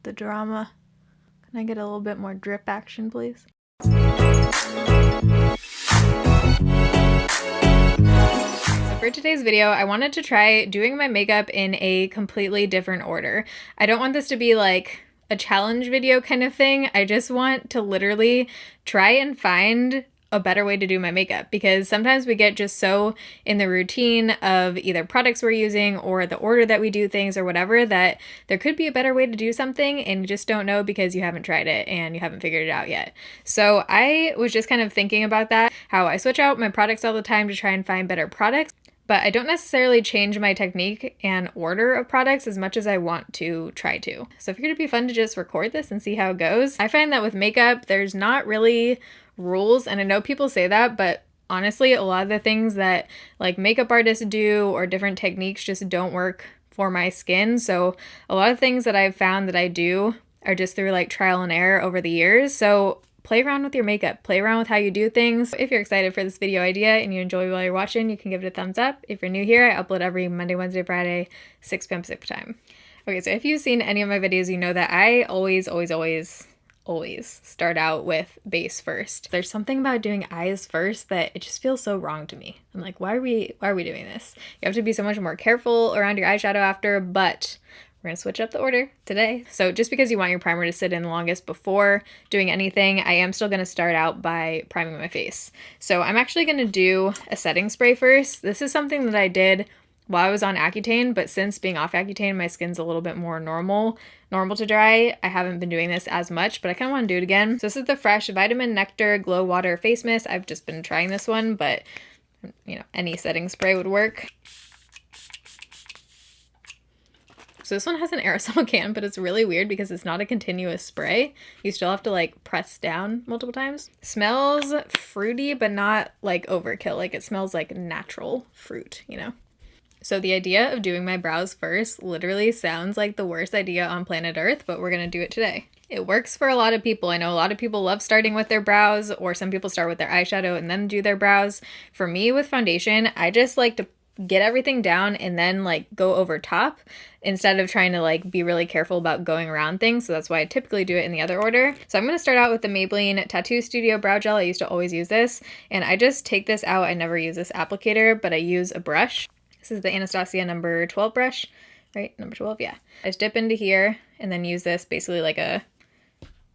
the drama. Can I get a little bit more drip action, please? For today's video, I wanted to try doing my makeup in a completely different order. I don't want this to be like a challenge video kind of thing. I just want to literally try and find a better way to do my makeup, because sometimes we get just so in the routine of either products we're using or the order that we do things or whatever, that there could be a better way to do something and you just don't know because you haven't tried it and you haven't figured it out yet. So I was just kind of thinking about that, how I switch out my products all the time to try and find better products, but I don't necessarily change my technique and order of products as much as I want to try to. So I figured it'd be fun to just record this and see how it goes. I find that with makeup, there's not really rules, and I know people say that, but honestly, a lot of the things that like makeup artists do or different techniques just don't work for my skin. So a lot of things that I've found that I do are just through like trial and error over the years. So play around with your makeup, play around with how you do things. If you're excited for this video idea and you enjoy while you're watching, you can give it a thumbs up. If you're new here, I upload every Monday, Wednesday, Friday, 6 p.m. Pacific time. Okay, so if you've seen any of my videos, you know that I always start out with base first. There's something about doing eyes first that it just feels so wrong to me. I'm like, why are we doing this? You have to be so much more careful around your eyeshadow after, but we're gonna switch up the order today. So just because you want your primer to sit in the longest before doing anything, I am still gonna start out by priming my face. So I'm actually gonna do a setting spray first. This is something that I did while I was on Accutane, but since being off Accutane, my skin's a little bit more normal to dry. I haven't been doing this as much, but I kind of want to do it again. So this is the Fresh Vitamin Nectar Glow Water Face Mist. I've just been trying this one, but you know, any setting spray would work. So this one has an aerosol can, but it's really weird because it's not a continuous spray. You still have to like press down multiple times. Smells fruity, but not like overkill. Like it smells like natural fruit, you know? So the idea of doing my brows first literally sounds like the worst idea on planet Earth, but we're gonna do it today. It works for a lot of people. I know a lot of people love starting with their brows, or some people start with their eyeshadow and then do their brows. For me with foundation, I just like to get everything down and then like go over top instead of trying to like be really careful about going around things. So that's why I typically do it in the other order. So I'm going to start out with the Maybelline Tattoo Studio Brow Gel. I used to always use this, and I just take this out. I never use this applicator, but I use a brush. This is the Anastasia number 12 brush, right? Number 12, yeah. I just dip into here and then use this basically like a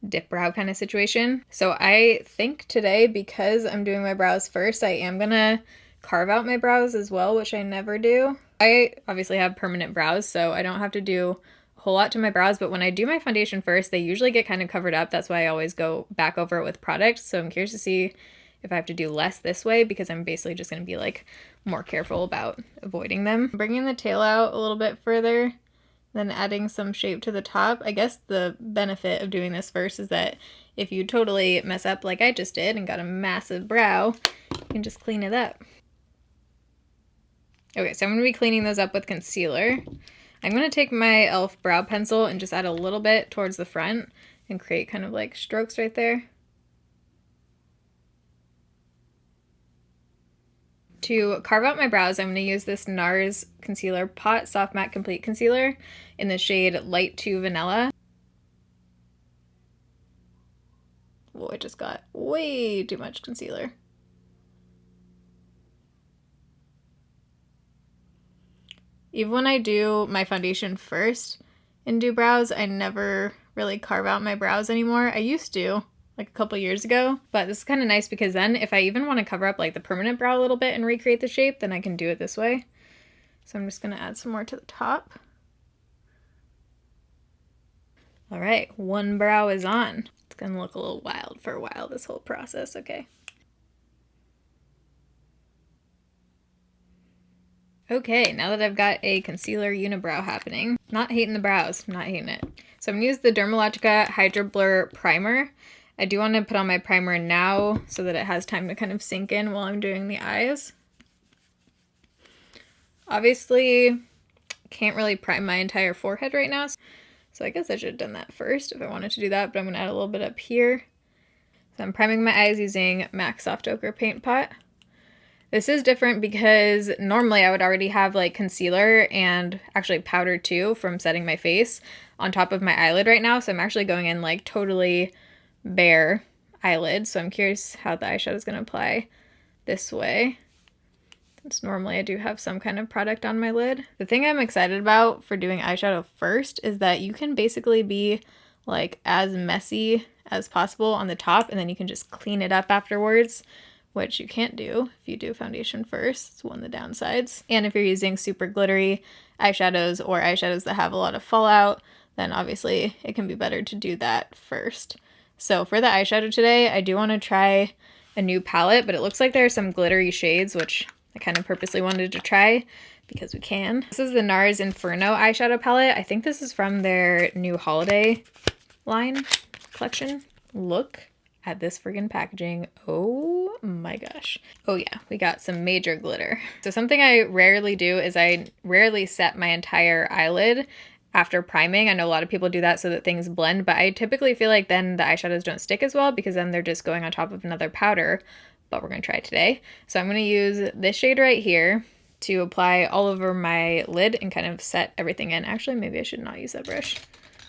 dip brow kind of situation. So I think today, because I'm doing my brows first, I am gonna carve out my brows as well, which I never do. I obviously have permanent brows, so I don't have to do a whole lot to my brows, but when I do my foundation first, they usually get kind of covered up. That's why I always go back over it with product. So I'm curious to see if I have to do less this way, because I'm basically just going to be like more careful about avoiding them. Bringing the tail out a little bit further, then adding some shape to the top. I guess the benefit of doing this first is that if you totally mess up like I just did and got a massive brow, you can just clean it up. Okay, so I'm going to be cleaning those up with concealer. I'm going to take my e.l.f. brow pencil and just add a little bit towards the front and create kind of like strokes right there. To carve out my brows, I'm going to use this NARS Concealer Pot Soft Matte Complete Concealer in the shade Light 2 Vanilla. Whoa, I just got way too much concealer. Even when I do my foundation first and do brows, I never really carve out my brows anymore. I used to, like a couple years ago, but this is kind of nice because then if I even want to cover up like the permanent brow a little bit and recreate the shape, then I can do it this way. So I'm just going to add some more to the top. All right, one brow is on. It's going to look a little wild for a while, this whole process, okay. Okay, now that I've got a concealer unibrow happening, not hating the brows, not hating it. So I'm going to use the Dermalogica Hydra Blur Primer. I do want to put on my primer now so that it has time to kind of sink in while I'm doing the eyes. Obviously, can't really prime my entire forehead right now, so I guess I should have done that first if I wanted to do that, but I'm going to add a little bit up here. So I'm priming my eyes using MAC Soft Ochre Paint Pot. This is different because normally I would already have like concealer and actually powder too from setting my face on top of my eyelid right now. So I'm actually going in like totally bare eyelid. So I'm curious how the eyeshadow is going to apply this way. Since normally I do have some kind of product on my lid. The thing I'm excited about for doing eyeshadow first is that you can basically be like as messy as possible on the top and then you can just clean it up afterwards, which you can't do if you do foundation first. It's one of the downsides. And if you're using super glittery eyeshadows or eyeshadows that have a lot of fallout, then obviously it can be better to do that first. So for the eyeshadow today, I do want to try a new palette, but it looks like there are some glittery shades, which I kind of purposely wanted to try because we can. This is the NARS Inferno eyeshadow palette. I think this is from their new holiday line collection. Look at this friggin' packaging. Oh my gosh. Oh yeah, we got some major glitter. So something I rarely do is I rarely set my entire eyelid after priming. I know a lot of people do that so that things blend, but I typically feel like then the eyeshadows don't stick as well because then they're just going on top of another powder, but we're gonna try it today. So I'm gonna use this shade right here to apply all over my lid and kind of set everything in. Actually, maybe I should not use that brush.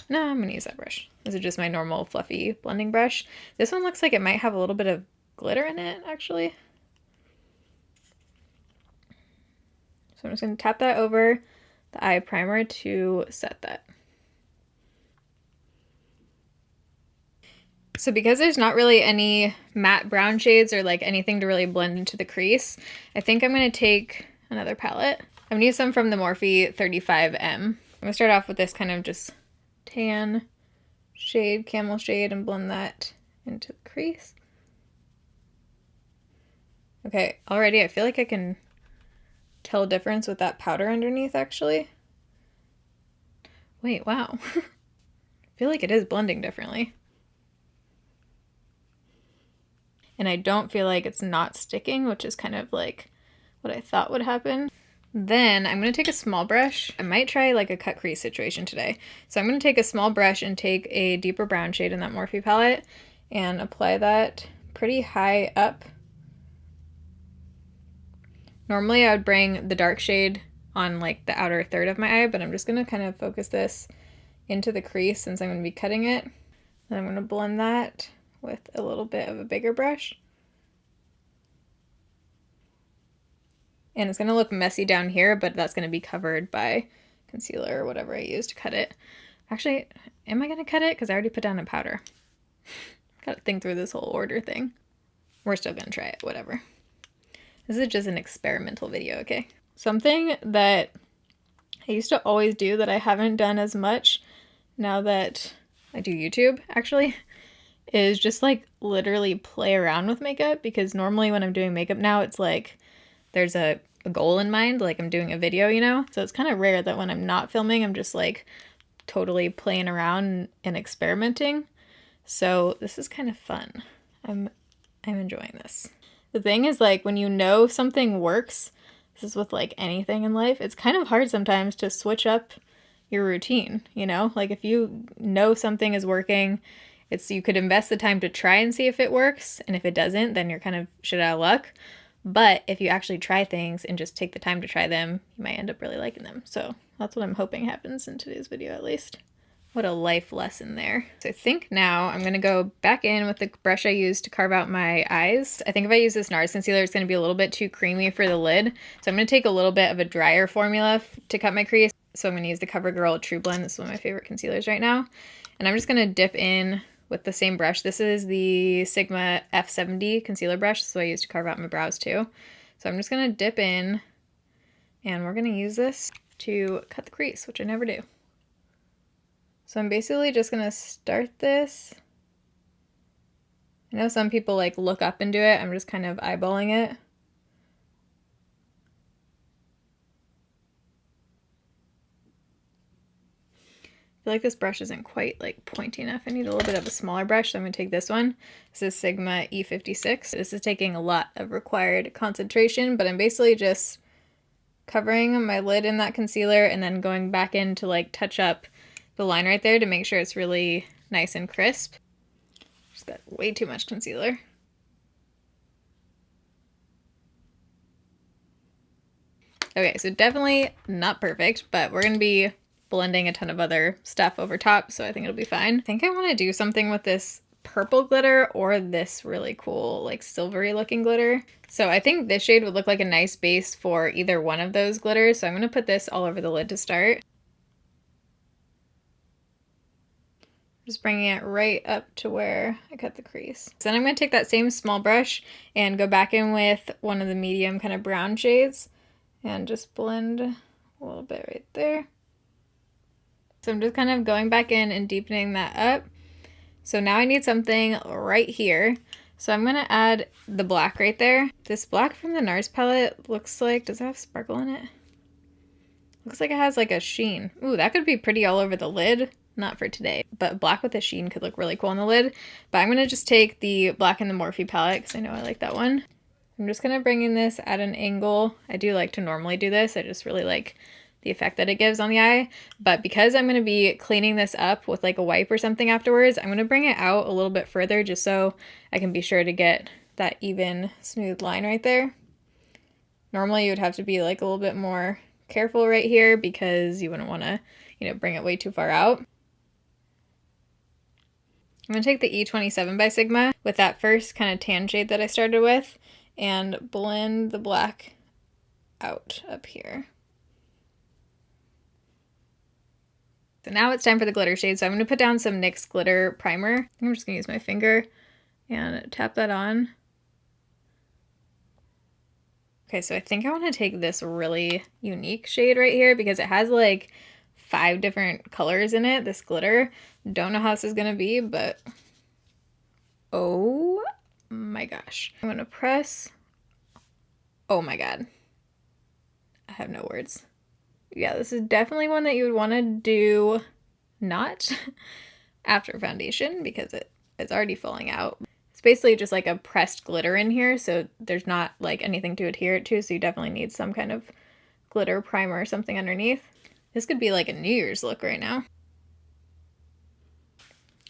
No, I'm gonna use that brush. This is just my normal fluffy blending brush. This one looks like it might have a little bit of glitter in it, actually. So I'm just gonna tap that over the eye primer to set that. So because there's not really any matte brown shades or like anything to really blend into the crease, I think I'm gonna take another palette. I'm gonna use some from the Morphe 35M. I'm gonna start off with this kind of just tan shade, camel shade, and blend that into the crease. Okay, already I feel like I can tell a difference with that powder underneath actually. Wait, wow. I feel like it is blending differently. And I don't feel like it's not sticking, which is kind of like what I thought would happen. Then I'm going to take a small brush. I might try like a cut crease situation today. So I'm going to take a small brush and take a deeper brown shade in that Morphe palette and apply that pretty high up. Normally I would bring the dark shade on like the outer third of my eye, but I'm just going to kind of focus this into the crease since I'm going to be cutting it. Then I'm going to blend that with a little bit of a bigger brush. And it's going to look messy down here, but that's going to be covered by concealer or whatever I use to cut it. Actually, am I going to cut it? Because I already put down a powder. Got to think through this whole order thing. We're still going to try it, whatever. This is just an experimental video, okay? Something that I used to always do that I haven't done as much now that I do YouTube, actually, is just like literally play around with makeup, because normally when I'm doing makeup now, it's like there's a goal in mind, like I'm doing a video, you know? So it's kind of rare that when I'm not filming, I'm just like totally playing around and experimenting. So this is kind of fun. I'm enjoying this. The thing is, like, when you know something works, this is with like anything in life, it's kind of hard sometimes to switch up your routine, you know? Like if you know something is working, you could invest the time to try and see if it works, and if it doesn't, then you're kind of shit out of luck. But if you actually try things and just take the time to try them, you might end up really liking them. So that's what I'm hoping happens in today's video, at least. What a life lesson there. So I think now I'm going to go back in with the brush I used to carve out my eyes. I think if I use this NARS concealer, it's going to be a little bit too creamy for the lid. So I'm going to take a little bit of a drier formula to cut my crease. So I'm going to use the CoverGirl True Blend. This is one of my favorite concealers right now. And I'm just going to dip in with the same brush. This is the Sigma F70 concealer brush. This is what I use to carve out my brows too. So I'm just going to dip in, and we're going to use this to cut the crease, which I never do. So I'm basically just going to start this. I know some people like look up and do it. I'm just kind of eyeballing it. I feel like this brush isn't quite like pointy enough. I need a little bit of a smaller brush, so I'm going to take this one. This is Sigma E56. This is taking a lot of required concentration, but I'm basically just covering my lid in that concealer and then going back in to like touch up the line right there to make sure it's really nice and crisp. Just got way too much concealer. Okay, so definitely not perfect, but we're going to be blending a ton of other stuff over top, so I think it'll be fine. I think I want to do something with this purple glitter or this really cool, like silvery looking glitter. So I think this shade would look like a nice base for either one of those glitters, so I'm going to put this all over the lid to start. Just bringing it right up to where I cut the crease. So then I'm going to take that same small brush and go back in with one of the medium kind of brown shades and just blend a little bit right there. So I'm just kind of going back in and deepening that up. So now I need something right here. So I'm going to add the black right there. This black from the NARS palette looks like, does it have sparkle in it? Looks like it has like a sheen. Ooh, that could be pretty all over the lid. Not for today, but black with a sheen could look really cool on the lid. But I'm going to just take the black in the Morphe palette because I know I like that one. I'm just going to bring in this at an angle. I do like to normally do this. I just really like the effect that it gives on the eye. But because I'm going to be cleaning this up with like a wipe or something afterwards, I'm going to bring it out a little bit further just so I can be sure to get that even smooth line right there. Normally you would have to be like a little bit more careful right here because you wouldn't want to, you know, bring it way too far out. I'm going to take the E27 by Sigma with that first kind of tan shade that I started with and blend the black out up here. So now it's time for the glitter shade. So I'm going to put down some NYX glitter primer. I'm just going to use my finger and tap that on. Okay, so I think I want to take this really unique shade right here because it has like 5 different colors in it, this glitter. Don't know how this is going to be, but oh my gosh. I'm going to press. Oh my god. I have no words. Yeah, this is definitely one that you would want to do not after foundation because it's already falling out. It's basically just like a pressed glitter in here, so there's not like anything to adhere it to, so you definitely need some kind of glitter primer or something underneath. This could be like a New Year's look right now.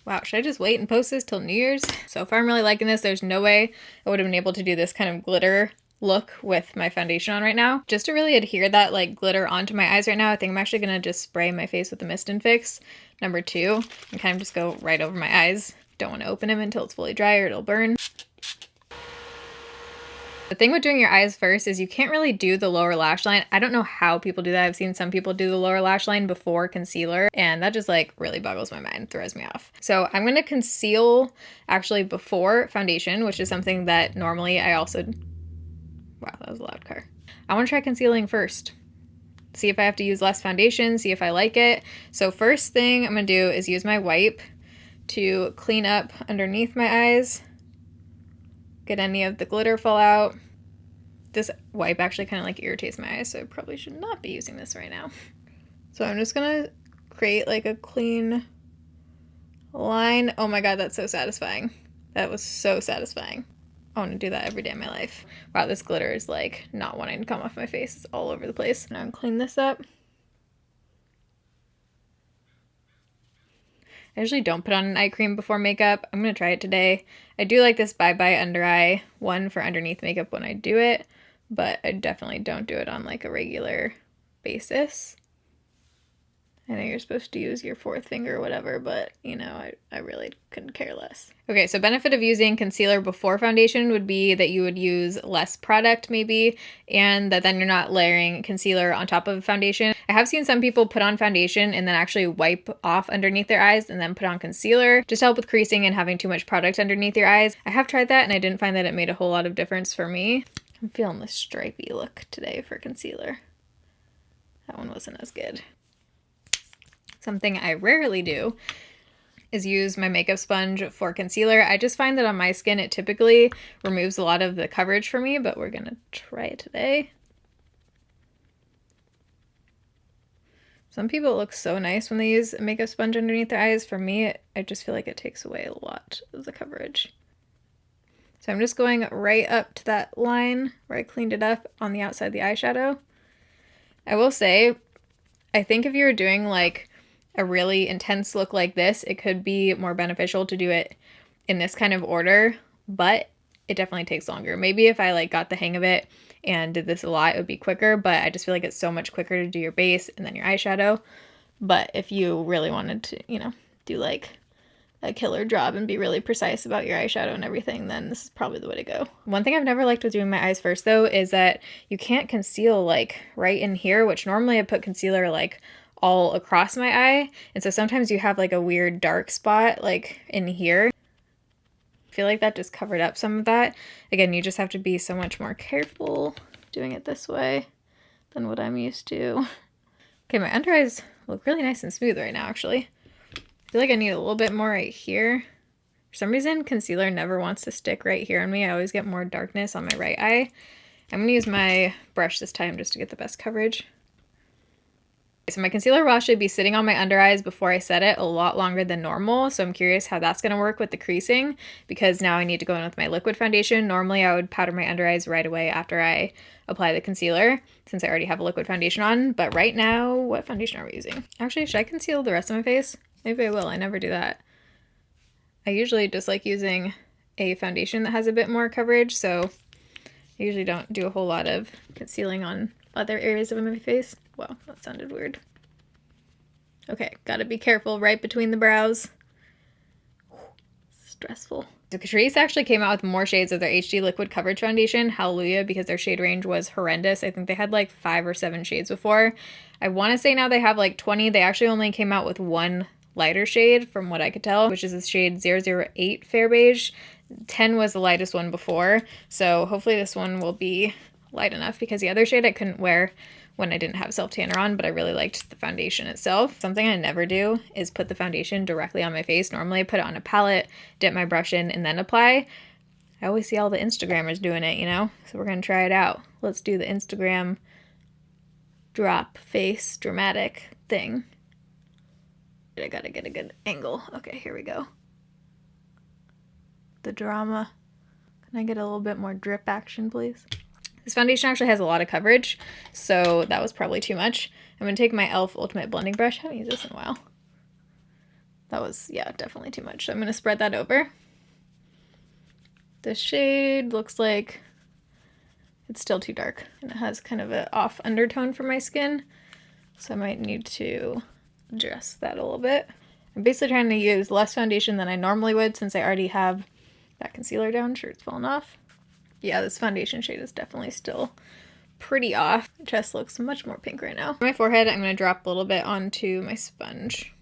Wow, should I just wait and post this till New Year's? So far I'm really liking this. There's no way I would have been able to do this kind of glitter look with my foundation on right now. Just to really adhere that like glitter onto my eyes right now, I think I'm actually going to just spray my face with the Mist and Fix number 2 and kind of just go right over my eyes. Don't want to open them until it's fully dry or it'll burn. The thing with doing your eyes first is you can't really do the lower lash line. I don't know how people do that. I've seen some people do the lower lash line before concealer, and that just like really boggles my mind, throws me off. So I'm going to conceal actually before foundation, which is something that normally I also... Wow, that was a loud car. I want to try concealing first. See if I have to use less foundation, see if I like it. So first thing I'm going to do is use my wipe to clean up underneath my eyes. Get any of the glitter fall out. This wipe actually kind of like irritates my eyes, so I probably should not be using this right now. So I'm just going to create like a clean line. Oh my god, that's so satisfying. That was so satisfying. I want to do that every day of my life. Wow, this glitter is like not wanting to come off my face. It's all over the place. Now I'm clean this up. I usually don't put on an eye cream before makeup. I'm going to try it today. I do like this Bye Bye Under Eye one for underneath makeup when I do it, but I definitely don't do it on like a regular basis. I know you're supposed to use your 4th finger or whatever, but you know, I really couldn't care less. Okay, so benefit of using concealer before foundation would be that you would use less product maybe, and that then you're not layering concealer on top of foundation. I have seen some people put on foundation and then actually wipe off underneath their eyes and then put on concealer just to help with creasing and having too much product underneath your eyes. I have tried that and I didn't find that it made a whole lot of difference for me. I'm feeling the stripy look today for concealer. That one wasn't as good. Something I rarely do is use my makeup sponge for concealer. I just find that on my skin it typically removes a lot of the coverage for me, but we're gonna try it today. Some people it looks so nice when they use a makeup sponge underneath their eyes. For me, I just feel like it takes away a lot of the coverage. So I'm just going right up to that line where I cleaned it up on the outside of the eyeshadow. I will say, I think if you're doing like a really intense look like this, it could be more beneficial to do it in this kind of order, but it definitely takes longer. Maybe if I like got the hang of it and did this a lot, it would be quicker, but I just feel like it's so much quicker to do your base and then your eyeshadow. But if you really wanted to, you know, do like a killer job and be really precise about your eyeshadow and everything, then this is probably the way to go. One thing I've never liked with doing my eyes first though is that you can't conceal like right in here, which normally I put concealer like all across my eye. And so sometimes you have like a weird dark spot like in here. I feel like that just covered up some of that. Again, you just have to be so much more careful doing it this way than what I'm used to. Okay, my under eyes look really nice and smooth right now, actually. I feel like I need a little bit more right here. For some reason, concealer never wants to stick right here on me. I always get more darkness on my right eye. I'm gonna use my brush this time just to get the best coverage. So my concealer will actually be sitting on my under eyes before I set it a lot longer than normal. So I'm curious how that's going to work with the creasing, because now I need to go in with my liquid foundation. Normally I would powder my under eyes right away after I apply the concealer, since I already have a liquid foundation on. But right now, what foundation are we using? Actually, should I conceal the rest of my face? Maybe I will. I never do that. I usually just like using a foundation that has a bit more coverage. So I usually don't do a whole lot of concealing on other areas of my face. Wow, that sounded weird. Okay, gotta be careful right between the brows. Stressful. So Catrice actually came out with more shades of their HD Liquid Coverage Foundation. Hallelujah, because their shade range was horrendous. I think they had like 5 or 7 shades before. I want to say now they have like 20. They actually only came out with one lighter shade from what I could tell, which is the shade 008 Fair Beige. 10 was the lightest one before, so hopefully this one will be light enough, because the other shade I couldn't wear when I didn't have self-tanner on, but I really liked the foundation itself. Something I never do is put the foundation directly on my face. Normally I put it on a palette, dip my brush in, and then apply. I always see all the Instagrammers doing it, you know? So we're gonna try it out. Let's do the Instagram drop face dramatic thing. I gotta get a good angle. Okay, here we go. The drama. Can I get a little bit more drip action, please? This foundation actually has a lot of coverage, so that was probably too much. I'm going to take my e.l.f. Ultimate Blending Brush. I haven't used this in a while. That was, yeah, definitely too much. So I'm going to spread that over. The shade looks like it's still too dark, and it has kind of an off undertone for my skin, so I might need to adjust that a little bit. I'm basically trying to use less foundation than I normally would, since I already have that concealer down. Sure, it's falling off. Yeah, this foundation shade is definitely still pretty off. My chest looks much more pink right now. On my forehead, I'm going to drop a little bit onto my sponge.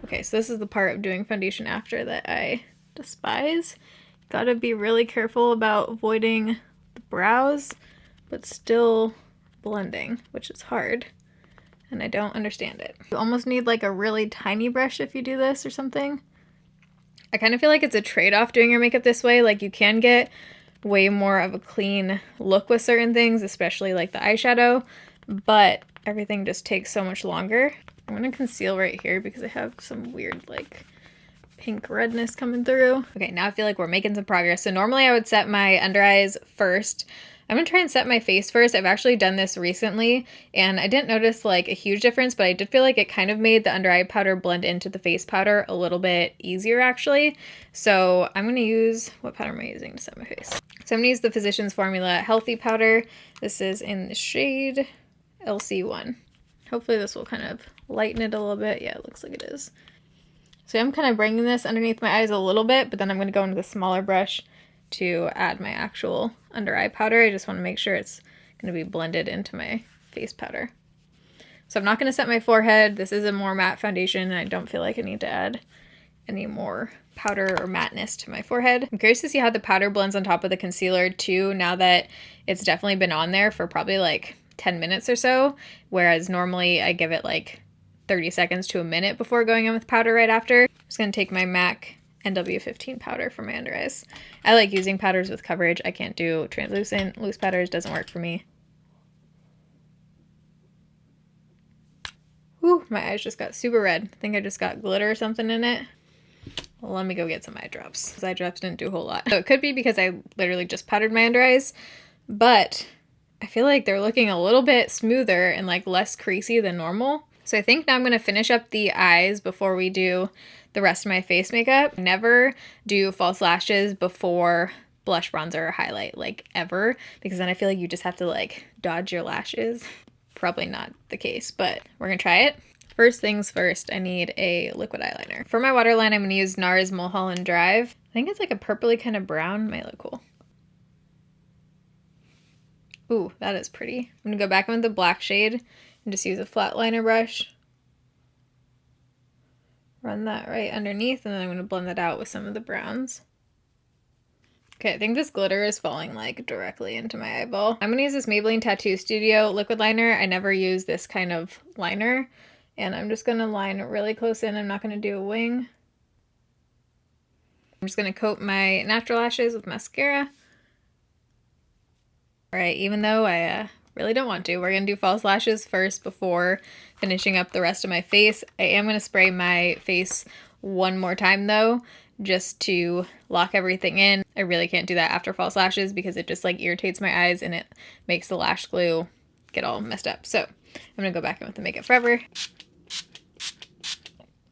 Okay, so this is the part of doing foundation after that I despise. Gotta be really careful about avoiding the brows, but still blending, which is hard, and I don't understand it. You almost need like a really tiny brush if you do this or something. I kind of feel like it's a trade-off doing your makeup this way. Like, you can get way more of a clean look with certain things, especially like the eyeshadow, but everything just takes so much longer. I'm gonna conceal right here because I have some weird like pink redness coming through. Okay, now I feel like we're making some progress. So normally I would set my under eyes first. I'm gonna try and set my face first. I've actually done this recently and I didn't notice like a huge difference, but I did feel like it kind of made the under eye powder blend into the face powder a little bit easier actually. So I'm gonna use, what powder am I using to set my face? So I'm gonna use the Physicians Formula Healthy Powder. This is in the shade LC1. Hopefully this will kind of lighten it a little bit. Yeah, it looks like it is. So I'm kind of bringing this underneath my eyes a little bit, but then I'm gonna go into the smaller brush to add my actual under eye powder. I just want to make sure it's going to be blended into my face powder. So I'm not going to set my forehead. This is a more matte foundation and I don't feel like I need to add any more powder or matteness to my forehead. I'm curious to see how the powder blends on top of the concealer too, now that it's definitely been on there for probably like 10 minutes or so, whereas normally I give it like 30 seconds to a minute before going in with powder right after. I'm just going to take my MAC NW15 powder for my under eyes. I like using powders with coverage. I can't do translucent. Loose powders doesn't work for me. Whew, my eyes just got super red. I think I just got glitter or something in it. Well, let me go get some eye drops, because eye drops didn't do a whole lot. So it could be because I literally just powdered my under eyes, but I feel like they're looking a little bit smoother and like less creasy than normal. So I think now I'm going to finish up the eyes before we do the rest of my face makeup. Never do false lashes before blush, bronzer, or highlight, like ever, because then I feel like you just have to like dodge your lashes. Probably not the case, but we're gonna try it. First things first, I need a liquid eyeliner. For my waterline, I'm gonna use NARS Mulholland Drive. I think it's like a purpley kind of brown, might look cool. Ooh, that is pretty. I'm gonna go back in with the black shade and just use a flat liner brush. Run that right underneath, and then I'm gonna blend that out with some of the browns. Okay, I think this glitter is falling like directly into my eyeball. I'm gonna use this Maybelline Tattoo Studio liquid liner. I never use this kind of liner. And I'm just gonna line really close in. I'm not gonna do a wing. I'm just gonna coat my natural lashes with mascara. All right, even though I really don't want to, we're gonna do false lashes first before finishing up the rest of my face. I am gonna spray my face one more time though, just to lock everything in. I really can't do that after false lashes because it just like irritates my eyes and it makes the lash glue get all messed up. So I'm gonna go back in with the Makeup Forever.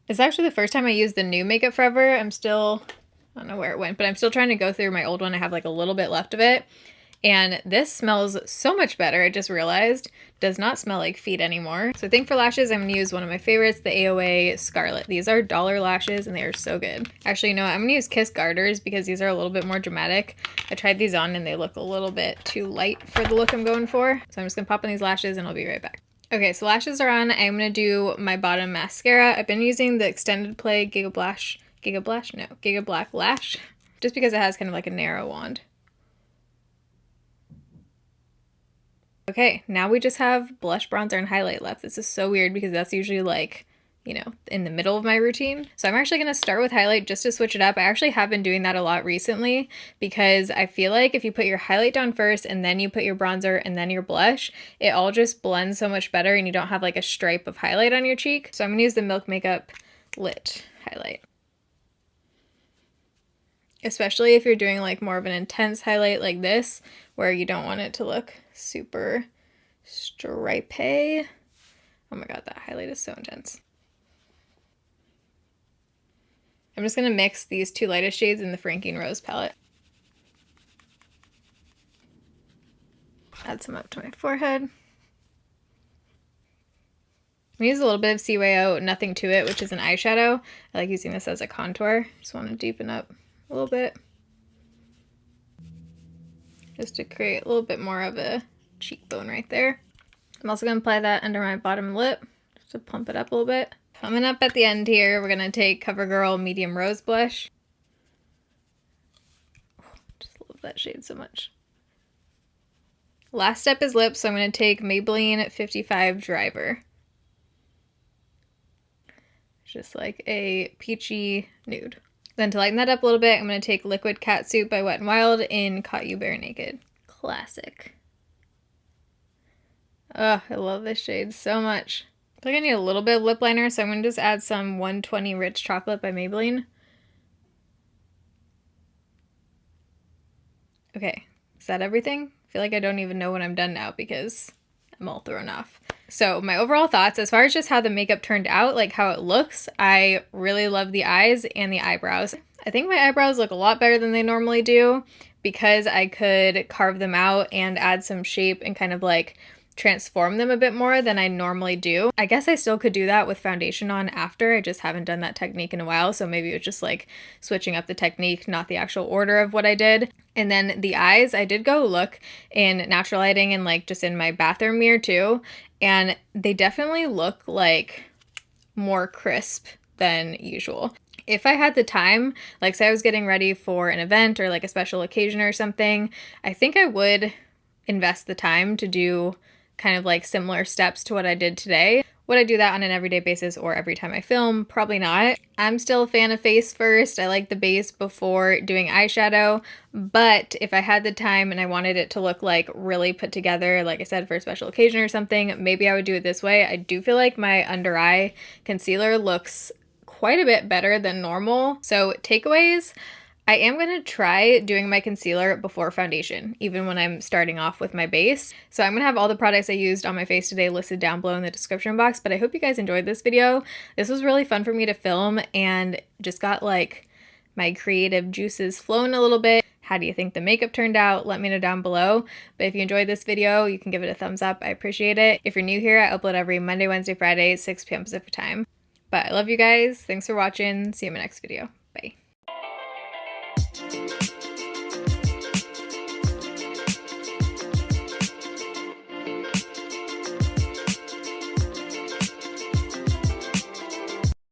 It's actually the first time I used the new Makeup Forever. I don't know where it went, but I'm still trying to go through my old one. I have like a little bit left of it. And this smells so much better. I just realized does not smell like feet anymore. So I think for lashes, I'm gonna use one of my favorites, the AOA Scarlet. These are dollar lashes and they are so good. Actually, you know what? I'm gonna use Kiss Garters because these are a little bit more dramatic. I tried these on and they look a little bit too light for the look I'm going for. So I'm just gonna pop on these lashes and I'll be right back. Okay, so lashes are on. I'm gonna do my bottom mascara. I've been using the Extended Play Giga Black Lash, just because it has kind of like a narrow wand. Okay, now we just have blush, bronzer, and highlight left. This is so weird because that's usually like, you know, in the middle of my routine. So I'm actually going to start with highlight just to switch it up. I actually have been doing that a lot recently because I feel like if you put your highlight down first and then you put your bronzer and then your blush, it all just blends so much better and you don't have like a stripe of highlight on your cheek. So I'm going to use the Milk Makeup Lit highlight. Especially if you're doing like more of an intense highlight like this, where you don't want it to look super stripey. Oh my god, that highlight is so intense. I'm just going to mix these two lightest shades in the Franking Rose palette. Add some up to my forehead. I'm going to use a little bit of CYO Nothing to It, which is an eyeshadow. I like using this as a contour. Just want to deepen up a little bit. Just to create a little bit more of a cheekbone right there. I'm also going to apply that under my bottom lip, just to plump it up a little bit. Coming up at the end here, we're going to take CoverGirl Medium Rose Blush. Just love that shade so much. Last step is lips, so I'm going to take Maybelline 55 Driver. Just like a peachy nude. Then to lighten that up a little bit, I'm going to take Liquid Catsuit by Wet n Wild in Caught You Bare Naked. Classic. Oh, I love this shade so much. I feel like I need a little bit of lip liner, so I'm going to just add some 120 Rich Chocolate by Maybelline. Okay, is that everything? I feel like I don't even know when I'm done now because I'm all thrown off. So my overall thoughts, as far as just how the makeup turned out, like how it looks, I really love the eyes and the eyebrows. I think my eyebrows look a lot better than they normally do because I could carve them out and add some shape and kind of like transform them a bit more than I normally do. I guess I still could do that with foundation on after. I just haven't done that technique in a while, so maybe it was just like switching up the technique, not the actual order of what I did. And then the eyes, I did go look in natural lighting and like just in my bathroom mirror too, and they definitely look like more crisp than usual. If I had the time, like say I was getting ready for an event or like a special occasion or something, I think I would invest the time to do kind of like similar steps to what I did today. Would I do that on an everyday basis or every time I film? Probably not. I'm still a fan of face first. I like the base before doing eyeshadow, but if I had the time and I wanted it to look like really put together, like I said, for a special occasion or something, maybe I would do it this way. I do feel like my under eye concealer looks quite a bit better than normal. So takeaways, I am going to try doing my concealer before foundation, even when I'm starting off with my base. So I'm going to have all the products I used on my face today listed down below in the description box, but I hope you guys enjoyed this video. This was really fun for me to film and just got like my creative juices flowing a little bit. How do you think the makeup turned out? Let me know down below. But if you enjoyed this video, you can give it a thumbs up. I appreciate it. If you're new here, I upload every Monday, Wednesday, Friday, 6 p.m. Pacific time. But I love you guys. Thanks for watching. See you in my next video.